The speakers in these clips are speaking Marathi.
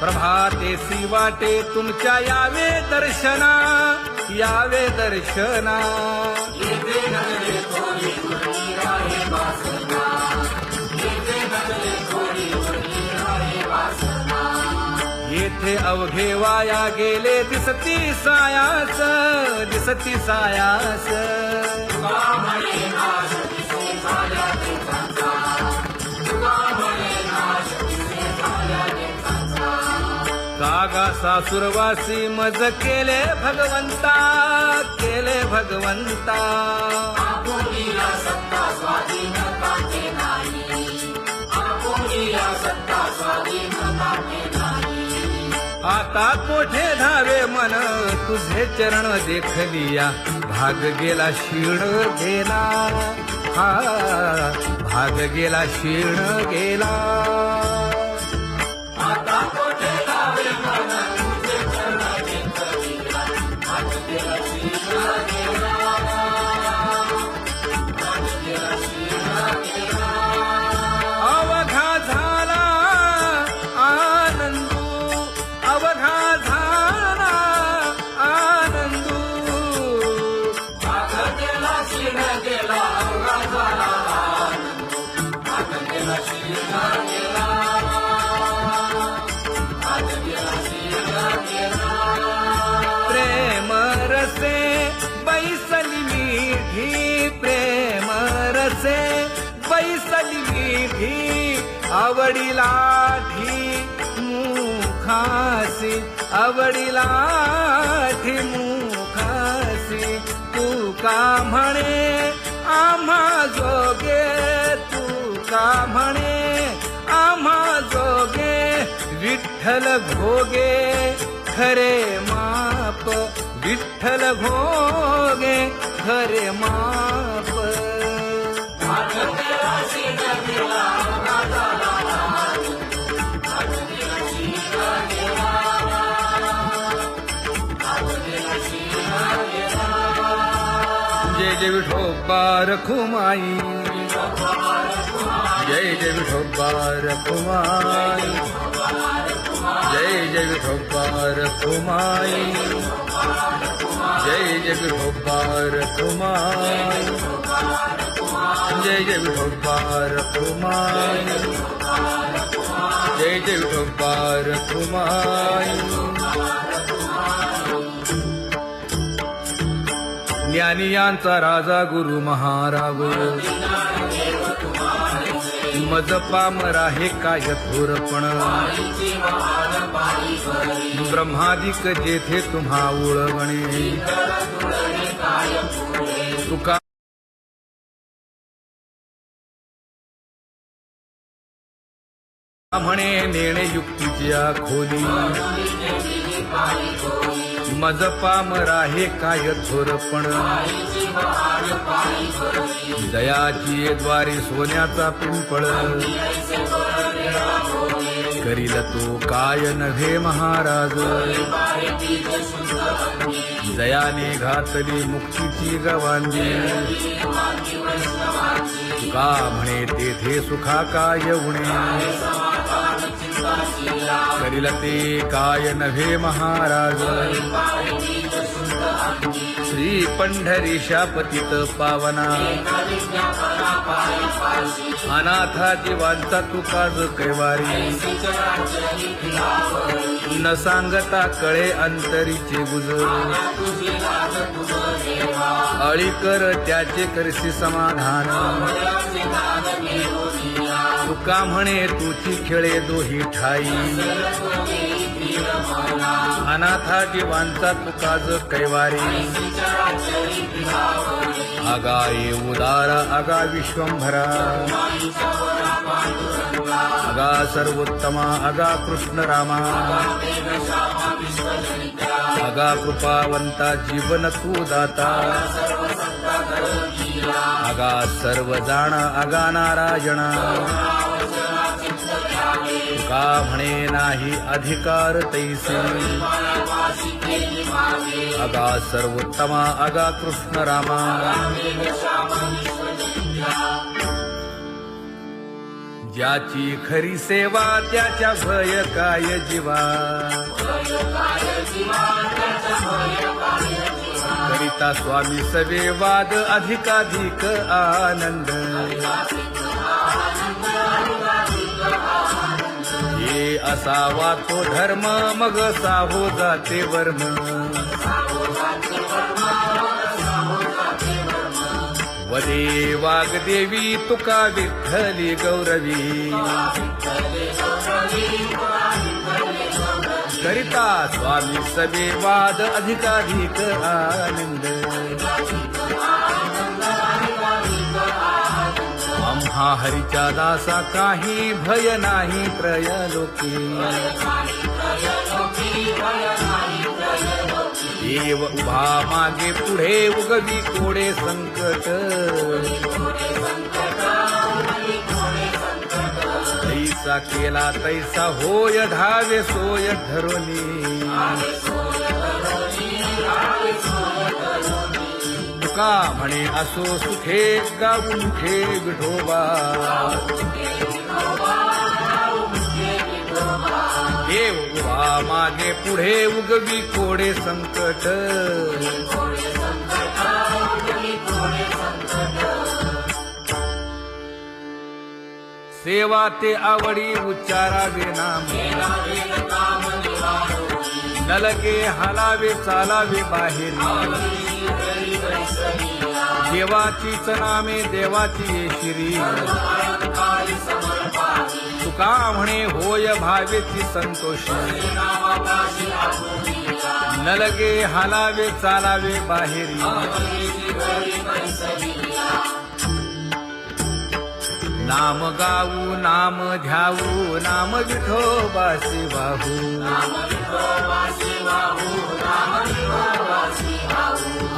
प्रभातेसी वाटे तुमच्या यावे दर्शना, यावे दर्शना. येथे अवघे वाया गेले दिसती सायास, दिसती सायास. कागा सासुरवासी मज केले भगवंता, केले भगवंता. आता कोठे धावे मन तुझे चरण देखलिया, भाग गेला क्षीण गेला, हा भाग गेला क्षीण गेला. आता कोठे धावे मन तुझे चरण देखलिया, भाग गेला क्षीण गेला, भाग गेला क्षीण गेला. अवघा झाला आनंदू, अवघा झाला आनंदू. भाग गेला क्षीण गेला, अवघा झाला आनंदू, भाग गेला क्षीण गेला, भाग गेला क्षीण गेला. प्रेम रसे बैसली मीठी, प्रेम रसे बैसली मीठी. आवडीला मुखासी, आवडीला मुखासी. तू का म्हणे आम्हा जोगे, तू का म्हणे आम्हा जोगे. विठ्ठल भोगे खरे माप, विठ्ठल भोगे खरे माप. जय जय विठोबा रखुमाई, जय जय विठोबा रखुमाई, जय जय विठोबा रखुमाई, जय जय विठोबा रखुमाई, जय जय विठोबा रखुमाई, जय जय विठोबा रखुमाई. ज्ञानियांचा राजा गुरु महाराज, मज पामरा हे काय थोरपण. ब्रह्मादिक जेथे तुम्हा उळवणे, तुका म्हणे नेणे युक्तीच्या खोली. मज पामरा हे काय थोरपण. दयाची द्वारी सोन्याचा पिंपळ, करील तो काय नव्हे महाराज. दयाने घातली मुक्तीची गवांजी. तुका म्हणे तेथे सुखा काय उणे. करील ते काय नव्हे महाराज. श्री पंढरीशा पतित पावना, अनाथा जीवांचा तुकाज कैवारी. न सांगता कळे अंतरीचे गुज. अळी कर त्याचे करशी समाधान. तुका म्हणे तुची खेळे दोही ठाई. अनाथा जीवांचा तुकाज कैवारी. आगा ये उदारा आगा विश्वंभरा. आगा सर्वोत्तमा आगा कृष्ण रामा. आगा कृपावंता जीवन तू दाता. आगा सर्व जाणा आगा नारायणा. तुका म्हणे नाही अधिकार तैसे. आगा सर्वोत्तमा आगा कृष्ण रामा. ज्याची खरी सेवा त्याच्या भय काय जीवा करिता स्वामी सवे वाद अधिकाधिक आनंद हे असावा तो धर्म मग साहो जाते वर्म वदे वाग्देवी तुका विठ्ठली गौरवी करिता स्वामी सवे वाद अधिकाधिक आनंद आम्हा हरीच्या दासा काही भय नाही त्रयलोकी देव उभा मागे पुढे उगवी कोडे संकट तैसा केला तैसा होय धावे सोय धरोनी तुका म्हणे असो सुखे गाऊन ठे विठोबा देव उभा मागे पुढे उगवी कोडे संकट सेवा ते आवडी उच्चारावे नाम नलगे हालावे चालावे बाहेर देवाचीच नामे देवाची शिरी तुका म्हणे होय भावेची संतोषी नलगे हालावे चालावे बाहेरी नाम गाऊ नाम ध्याऊ नाम विठोबासी वाहू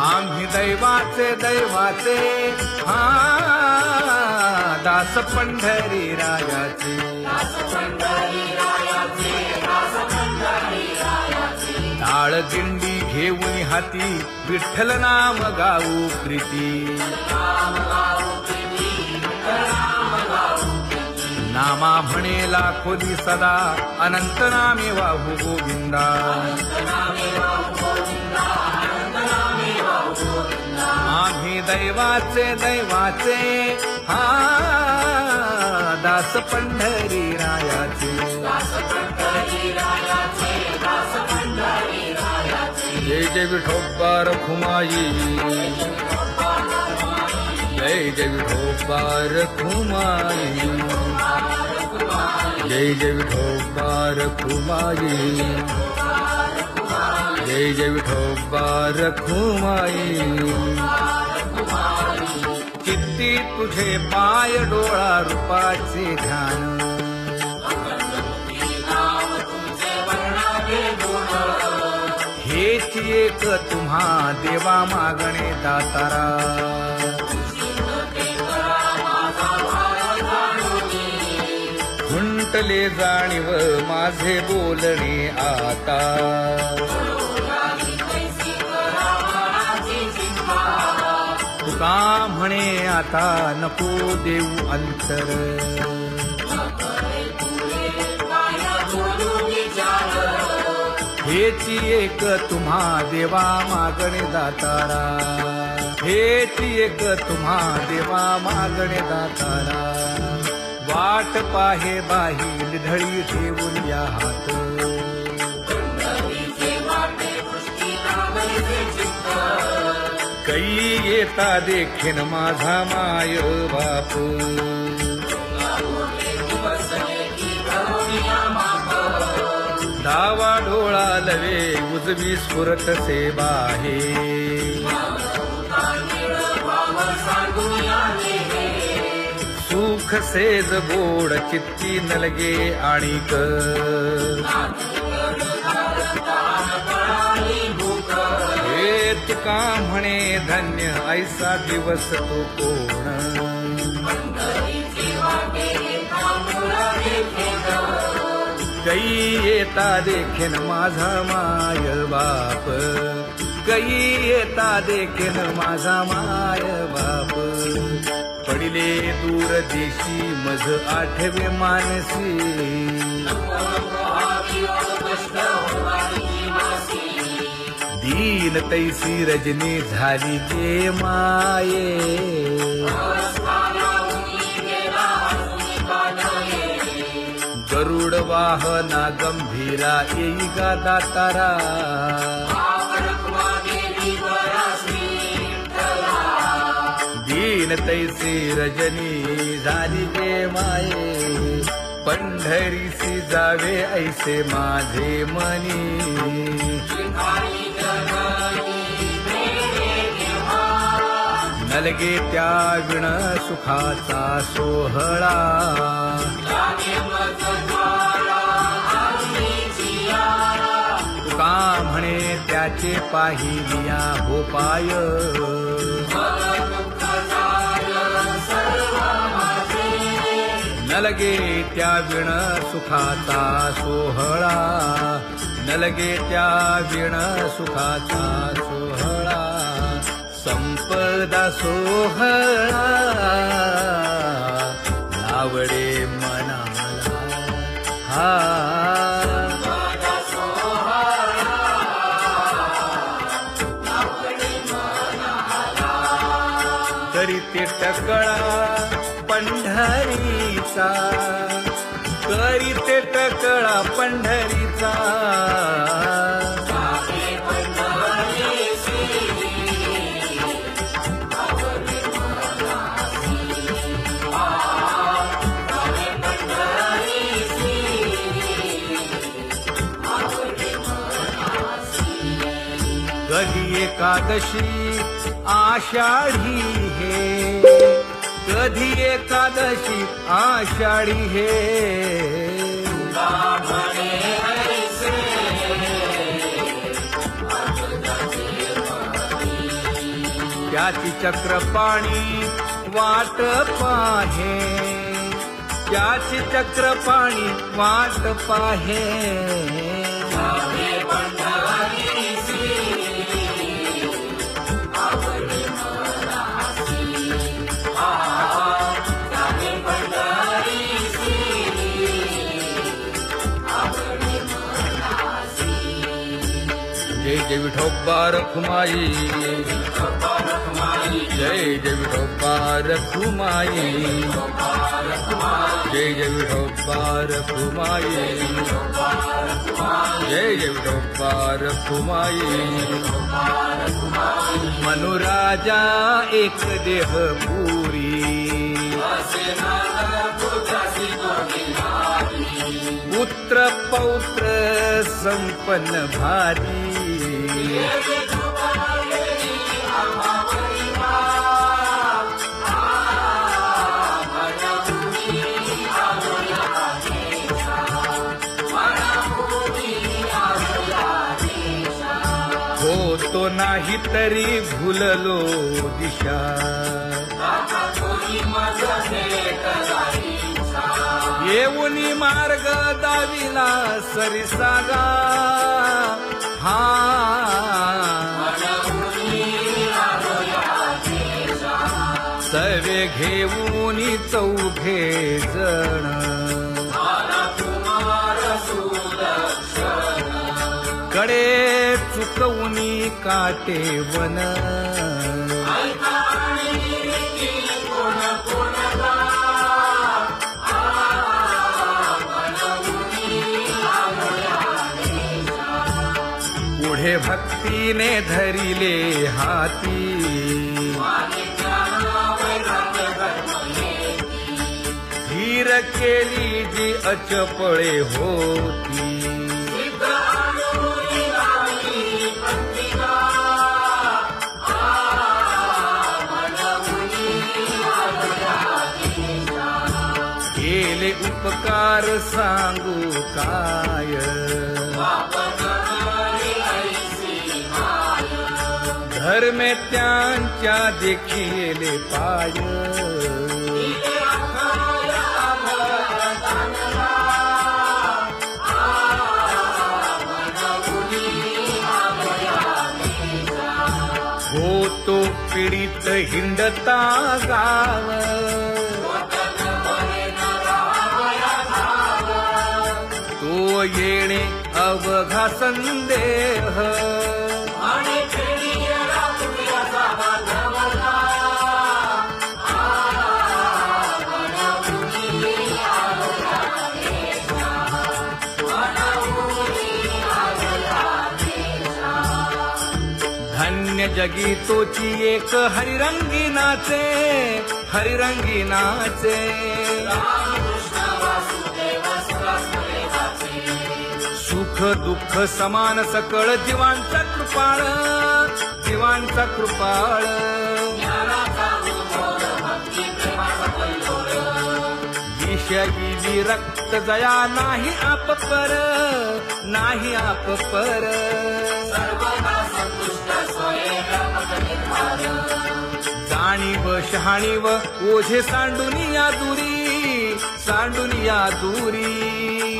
आम्ही दैवाचे दैवाचे हा दास पंढरी रायाचे टाळ दिंडी घेऊन हाती विठ्ठल नाम गाऊ प्रीती नामा म्हणे लाखोली सदा अनंत नामे वाहू गोविंदा आम्ही दैवाचे दैवाचे हा दास पंढरी रायाचे जय जय विठोबा रखुमाई जय जय विठोबा रखुमाई जय जय विठोबा रखुमाई जय जय विठोबा रखुमाई किती तुझे पाय डोळा रूपाचे ध्यान हेच एक तुम्हा देवा मागणे दातारा खुंटले जाणीव माझे बोलणे आता तुका म्हणे आता नको देऊ अंतर हेची एक तुम्हा देवा मागणे दातारा हेची एक तुम्हा देवा मागणे दातारा वाट पाहे बाही निधळी ठेवून या हात कै येता देखीन माझा माय बाप डावा डोळा लवे उजवी स्फुरत से बाहे सुख सेज गोड चित्ती नलगे आणिक हे तुका म्हणे धन्य ऐसा दिवस तो कोण कै येता देखीन माझा माय बाप कै येता देखीन माझा माय बाप पडिले दूर देशी मज आठवे मानसी दीन तैसी रजनी झाली गे माये गरुड वाहना गंभीरा येई गा दातारा दीन तैसी रजनी झाली गे माये पंढरीसी जावे ऐसे माझे मनी नलगे त्या विण सुखाचा सोहळा तुका म्हणे त्याचे पाहिलिया हो पाय नलगे त्या विण सुखाचा सोहळा नलगे त्या विण सुखाचा सोहळा संपदा सोहळा आवडे मनाला हा तरी ते टकळा पंढरीचा करी ते टकळा पंढरीचा कधी एकादशी आषाढी हे कधी एकादशी आषाढी हे त्याची चक्रपाणी वाट पाहे त्याची चक्रपाणी वाट पाहे जय जय विठोबा रखुमाई जय जय विठोबा रखुमाई जय जय विठोबा रखुमाई जय जय विठोबा रखुमाई मनुराजा एक देह पुरी पुत्र पौत्र संपन्न भारी होतो नाही तरी भुललो दिशा येऊनी मार्ग दाविला सरिसागा हा सर्वे घेऊनी चौघे जण कडे चुकवूनी काटे वन पुढे भक्तीने धरिले हाती धीर केली जी अचपळे होती केले उपकार सांगू काय धर्मे त्यांच्या देखिले पाय होत तो पीडित हिंडता गाव तो येणे अवघा संदेह आणि पिढीला तुझ्याचा बांधवला धन्य जगी तोची एक हरिरंगी नाचे हरिरंगी नाचे रामकृष्ण वासुदेव सहस्रलेखाचे सुख दुःख समान सकळ जीवांचा कृपाळ जीवांचा कृपाळ ज्ञानाचा उद्भव भक्ती प्रेमाचा कल्लोळ विषयी विरक्त जया नाही आप पर नाही आप पर सर्वदा संतुष्ट स्वयं निर्धार जाणीव शहाणीव ओझे सांडून या दूरी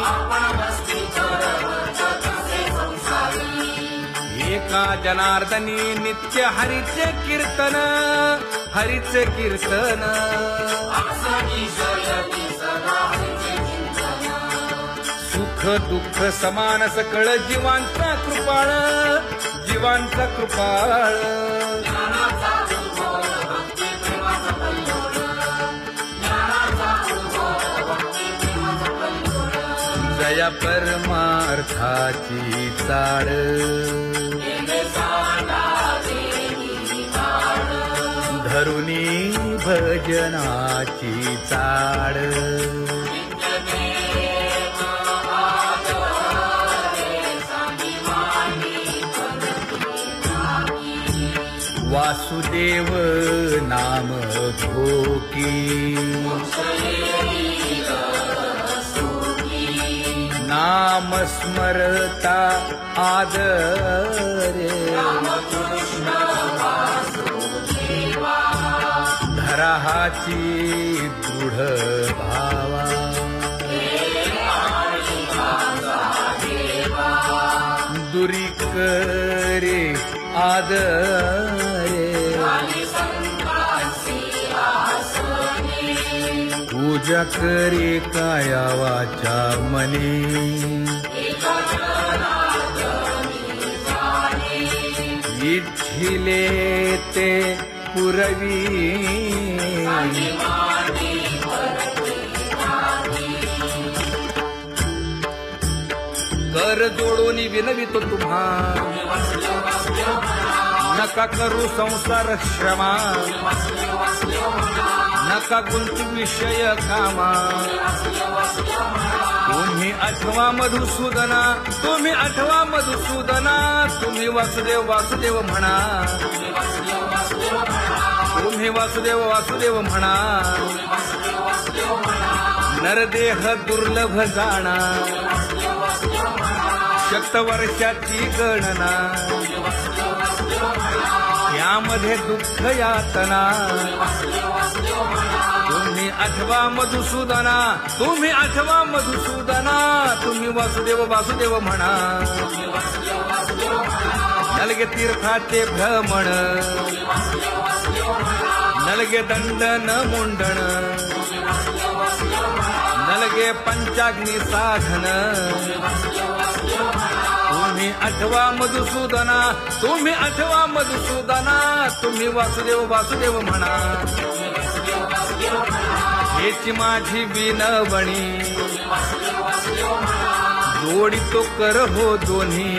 आपण वस्ती कसे संसारी एका जनार्दनी नित्य हरीचे कीर्तन आसनी शयनी सदा हरीचे चिंतन सुख दुःख समान सकळ जीवांचा कृपाळ ज्ञानाचा उद्भव भक्ती प्रेमाचा कल्लोळ ज्ञानाचा उद्भव भक्ती प्रेमाचा कल्लोळ जया परमार्थाची चाड केले सांडा देवी काळ धरुनी भजनाची चाड नित्यनेम आदरे सांगी मांडी वासुदेव नाम घोकी नाम स्मरता आदरे धराहाची दृढ भावा दुरी करे आदरे पूजा करे काया वाचा मने इच्छिले ते पुरवी कर जोडून विनवितो तुम्हा नका करू संसार श्रमा नका गुंतू विषय कामा तुम्ही आठवा मधुसूदना तुम्ही वासुदेव म्हणा तुम्ही वासुदेव म्हणा नरदेह दुर्लभ जाणा शतवर्षाची गणना यामध्ये दुःख यातना तुम्ही आठवा मधुसूदना तुम्ही वासुदेव म्हणा नलगे तीर्थाचे भ्रमण नलगे दंडन मुंडण नलगे पंचाग्नी साधन तुम्ही आठवा मधुसूदना तुम्ही वासुदेव म्हणा हेची माझी विनवणी जोडितो कर हो दोन्ही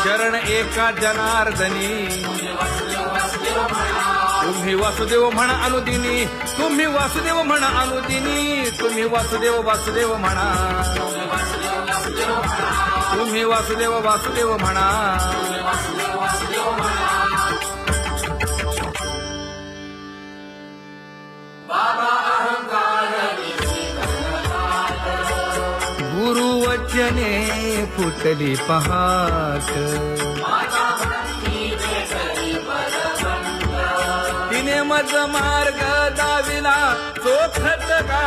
शरण एका जनार्दनी तुम्ही वासुदेव म्हणा अनुदिनी तुम्ही वासुदेव म्हणा तुम्ही वासुदेव म्हणा बाबा अहंकार गुरुवचने फुटली पहाट तिने मज मार्ग दाविला चोखत का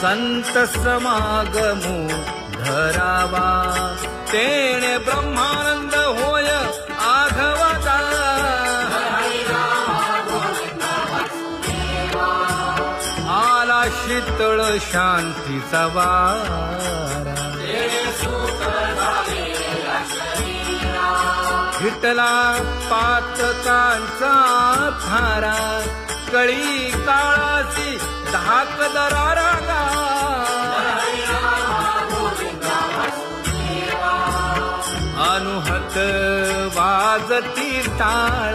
संत समागमो धरावा तेणे ब्रह्मानंद होय आघवता आला शीतळ शांतीचा वारा विठला पातकांचा थारा कळी काळाची धाक दरारा अनुहत वाजती टाळ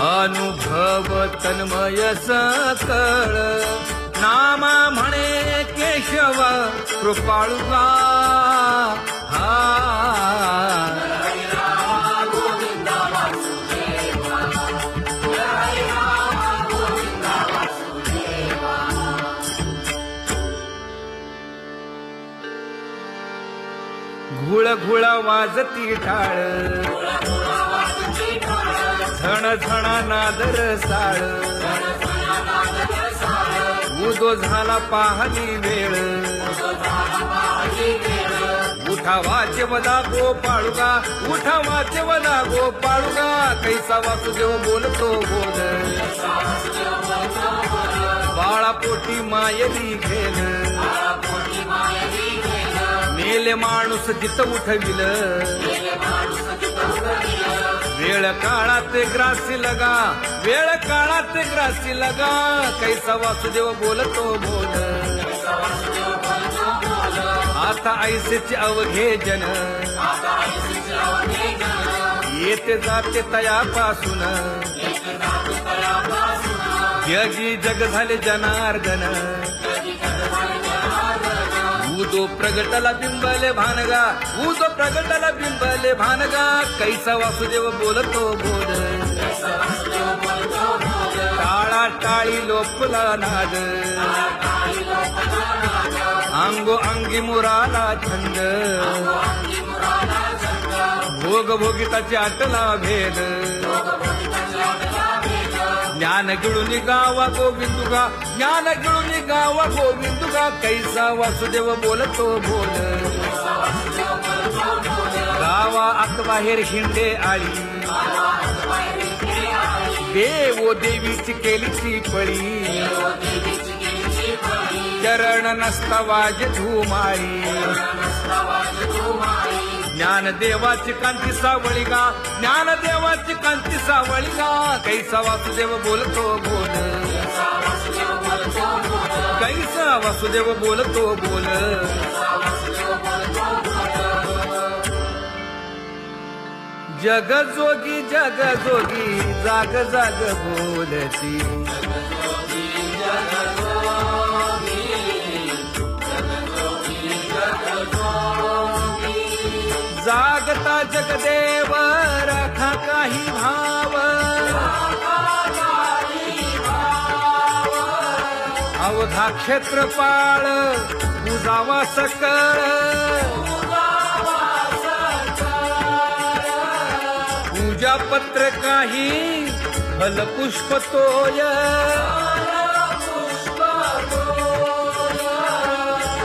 अनुभव तन्मय सकळ नामा म्हणे केशव कृपाळुगा हा घुळ घुळ वाजती टाळ झण झण नादर साळ उदो झाला पाहली वेळ उठा वाचे वदा गोपाळुगा उठा वाचे वदा गोपाळुगा कैसा वासुदेव बोलतो बोल बाळापोटी मायली घेल मेले माणूस जित उठविल वेळ काळात ग्रासी लगा वेळ काळात ग्रासी लगा कैसा वासुदेव बोलतो बोल आता ऐसेचे अवघे जन येते जाते तयापासून जगी जग झाले जनार्दन उदो प्रगटला बिंबले भानगा उदो प्रगटला बिंबले भानगा कैसा वासुदेव बोलतो बोल टाळा टाळी लोपला नाद अंगो अंगी मुराला छंद भोग भोगिताची आटला भेद ज्ञान गिळून गावा गोविंदुगा ज्ञान गिळून गावा गोविंदुगा कैसा वासुदेव बोलतो बोल गावा आत बाहेर हिंडे आळी देवो देवीची केलीची पळी चरण नसता वाज धुमाळी ज्ञान देवाची कांती सावळी गा ज्ञान देवाची कांती सावळी गा कैसा वासुदेव बोलतो बोल कैसा वासुदेव बोलतो बोल जग जोगी जाग जाग बोलती जागता जगदेव राखा काही भाव अवघा क्षेत्रपाळ उजावा सकळ पूजा पत्र काही फलपुष्प तोय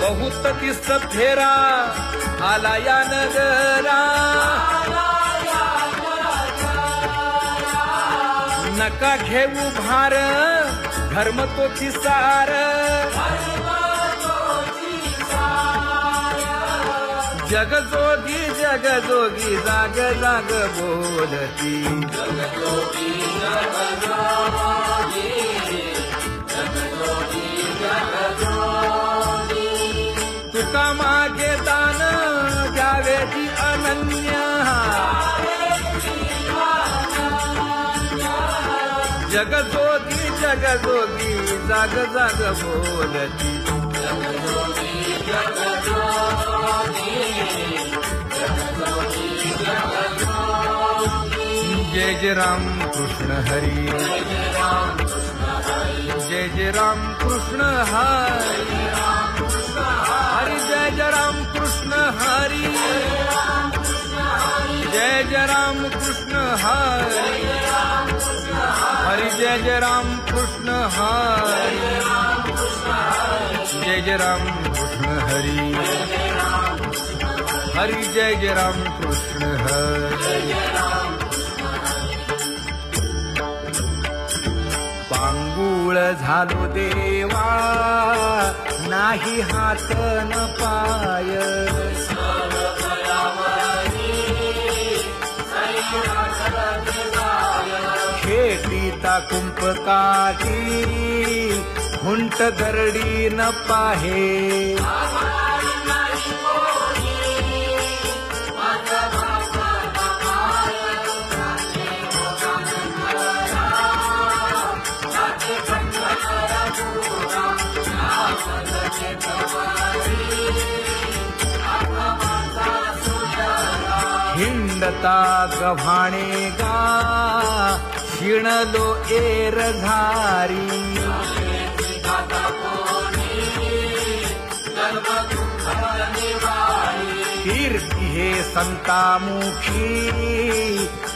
बहुत किस्त फेरा आला या नगरा नका घेऊ भार धर्म तोची सार जगजोगी जाग जाग बोलती तुका मागे दान द्यावेची अनन्य जगजोगी जाग जाग बोलती जय जय राम कृष्ण हरी जय जय राम कृष्ण हरी हरी जय जय राम कृष्ण हरी जय जय राम कृष्ण हरी हरी जय जय राम कृष्ण हरी, जय जय राम कृष्ण हरी, हरी जय जय राम कृष्ण हरी. पांगुळ झालो देवा नाही हात न पाय, खेटीता कुंपकाठी हुंट गरडी न पाहे, हिंडता गव्हाणे गा शिणलो एर घारी, कीर्ती हे संतामुखी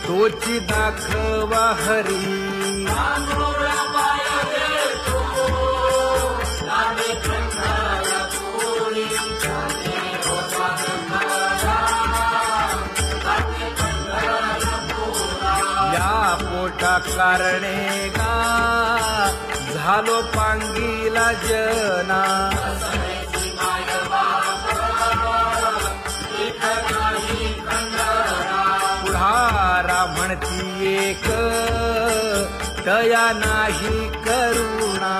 तोची दाखवा हरी, पोटा कारणे गा झालो पांगीला जना, पुढारा म्हणती एक तया नाही करुणा,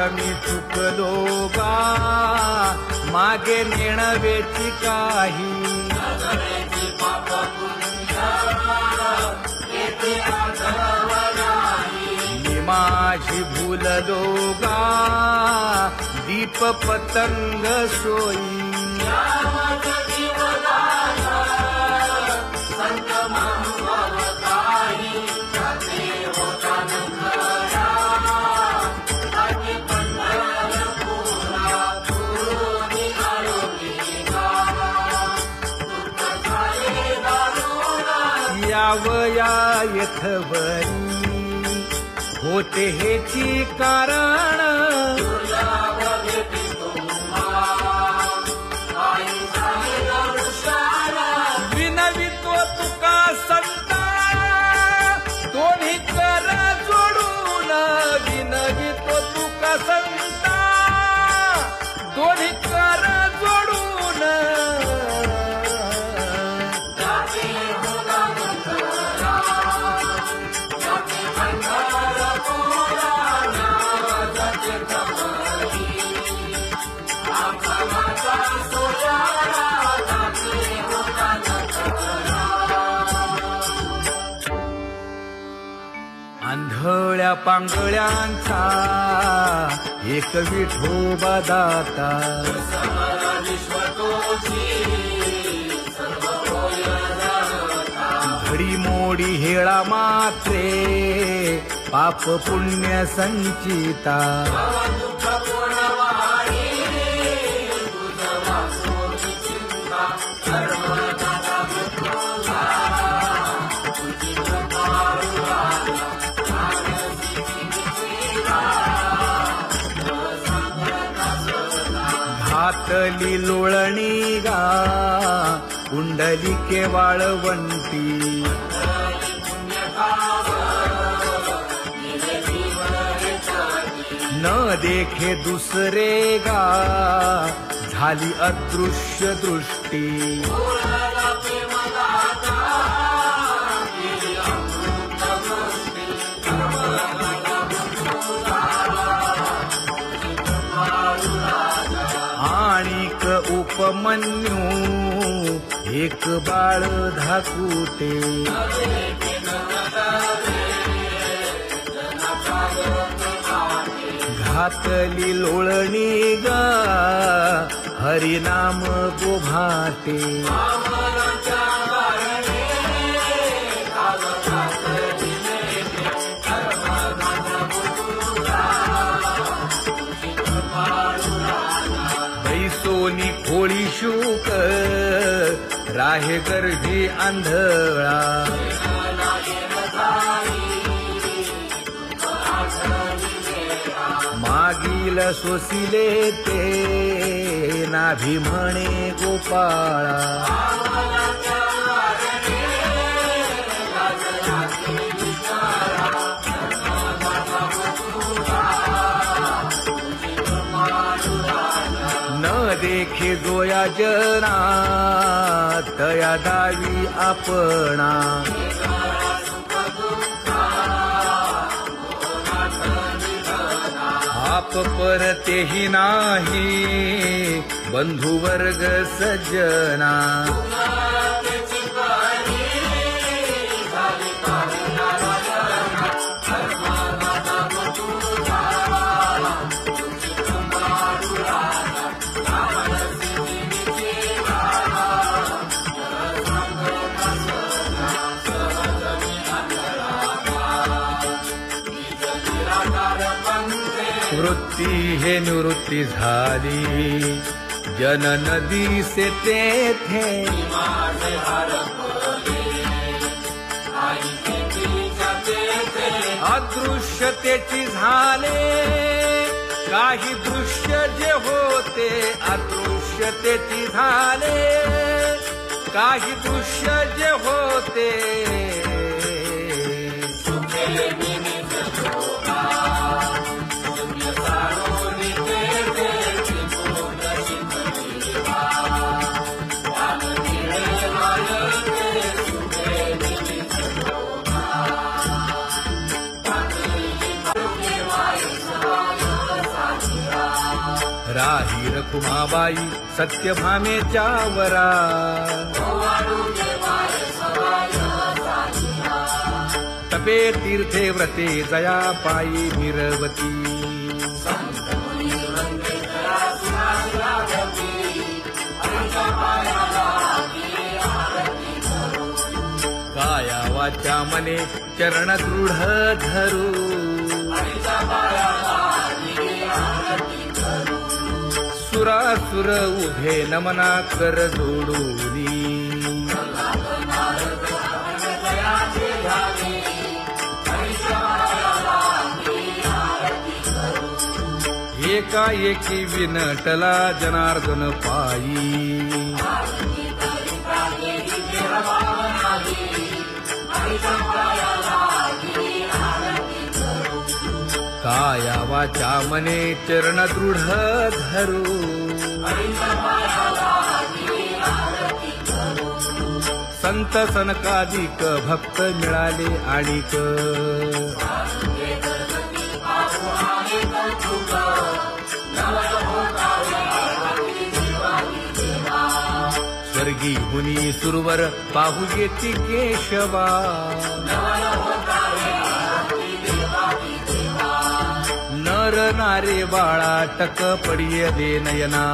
मी चुकलो गा मागे नेणवेची काही, मी माझी भूललो गा दीप पतंग सोयी, यावया यथवरी होते हेची कारण, विनवितो तुका संता दोन्ही कर जोडून, विनवितो तुका संता दोन्ही कर जोडून, आंधळ्या पांगळ्यांचा एक विठोबा दाता, घडी मोडी हेळा मात्रे पाप पुण्य संचिता, घातली लोळणी गा कुंडली केवाळवंती, न देखे दुसरे गा झाली अदृश्य दृष्टी, आणिक उपमन्यू एक बाळ धाकुटे, घातली लोळणी गा हरिनाम गोभाटे, राहे गर्भी आंधळा मागील सोसिले ते नाभी म्हणे गोपाळा न देखे जोया जना तया दावी आपणा आप परतेही नाही बंधू वर्ग सज्जना वृत्ती हे निवृत्ती झाली जन नदी से तेथे अदृश्यतेची झाले काही दृश्य जे होते अदृश्यतेची झाले काही दृश्य जे होते राही रखुमाबाई सत्यभामेच्या वरा तपे तीर्थे व्रते जया पायी मिरवती काया वाचा मने चरण दृढ धरू सुरासुर उभे नमना कर जोडूनी एकाएकी विनटला जनार्दन पायी काया वाचा मने चरण दृढ धरू संत सनकादिक भक्त मिळाले आणिक स्वर्गी मुनी सुरवर पाहू येती केशवा नर नारे बाळा टक पडिय दे नयना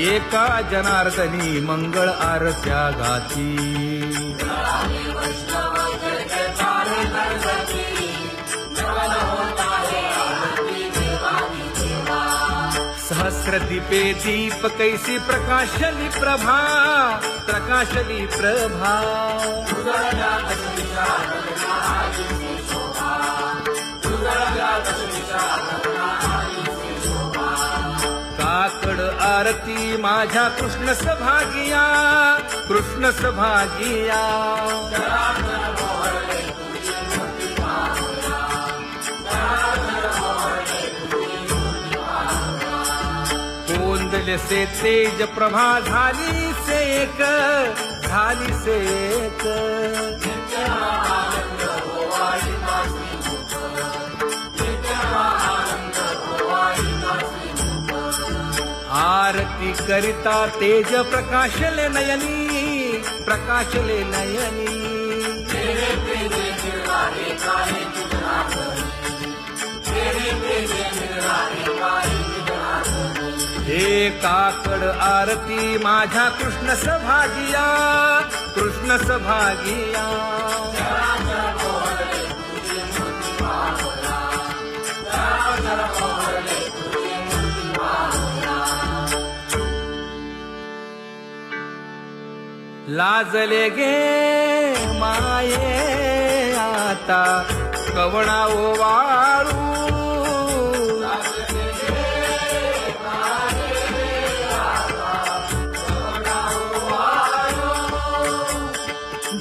एका जनार्दनी मंगळ आरत्या गाती सहस्र दीपे दीप कैसी प्रकाशली प्रभा प्रकाशली प्रभा काकड आरती माझ्या कृष्ण सभागिया कृष्ण सभागिया कोंदले से तेज प्रभा झाली से एक झाली से एक आरती करिता तेज प्रकाशले नयनी प्रकाशले नयनी हे काकड आरती माझ्या कृष्ण सभागिया कृष्ण सभागिया लाजले गे माये आता कवणा ओवाळू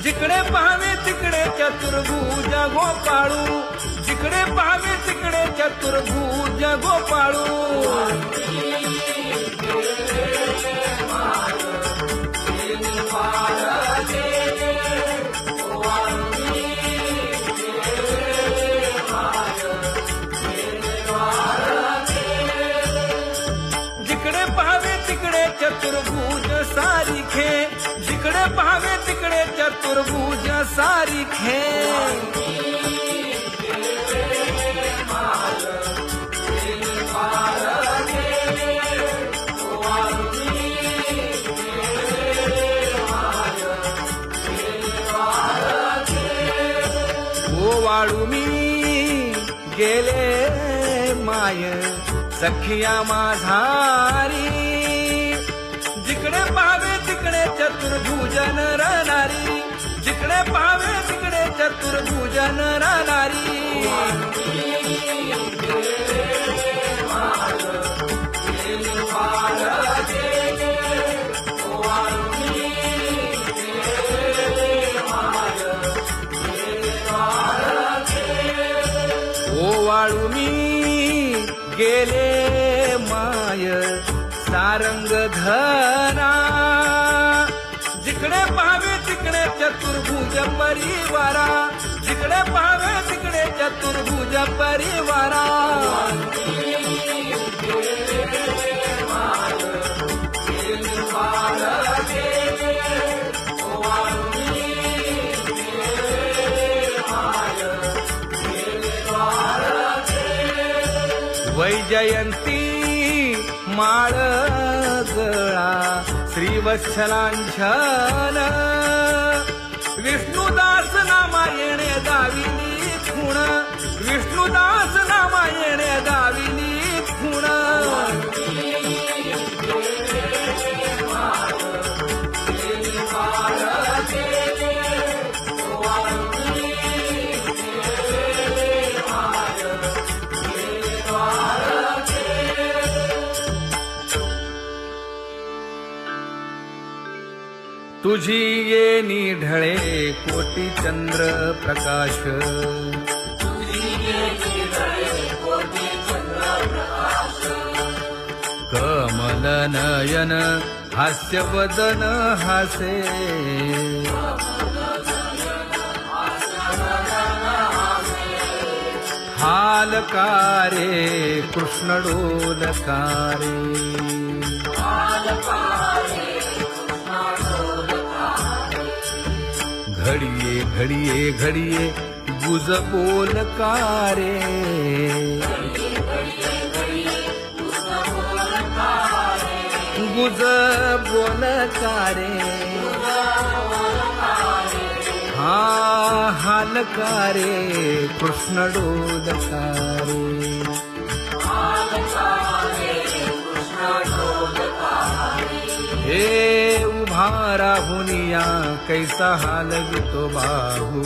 जिकडे पाहावे तिकडे चतुर्भुज गोपाळू जिकडे पाहावे तिकडे चतुर्भुज गोपाळू जिकडे पाहावे तिकडे चतुर्भुज सारिखे जिकडे पाहावे तिकडे चतुर्भुज सारिखे ओवाळू मी गेले माय सखिया माझारी जिकडे पाहावे तिकडे चतुर्भुज नरनारी जिकडे पाहावे तिकडे चतुर्भुज नरनारी ओवाळू मी गेले माय सारंग धरा जिकडे पाहावे तिकडे चतुर्भुज परिवारा जिकडे पाहावे तिकडे चतुर्भुज परिवारा वैजयंती माळ गळा श्रीवत्सलांछन विष्णुदास नामायणे दाविनी खूण विष्णुदास नामायणे दाविनी खूण तुझी येनी ढळे कोटी चंद्र प्रकाश कमल नयन हास्य वदन हासे हालकारे कृष्ण डोलकारे घडिये घडिये घडिये गुज बोलकारे गुज बोलकारे हा हालकारे कृष्ण डोलकारे हे उभा राहुनिया कैसा हालवितो बाहू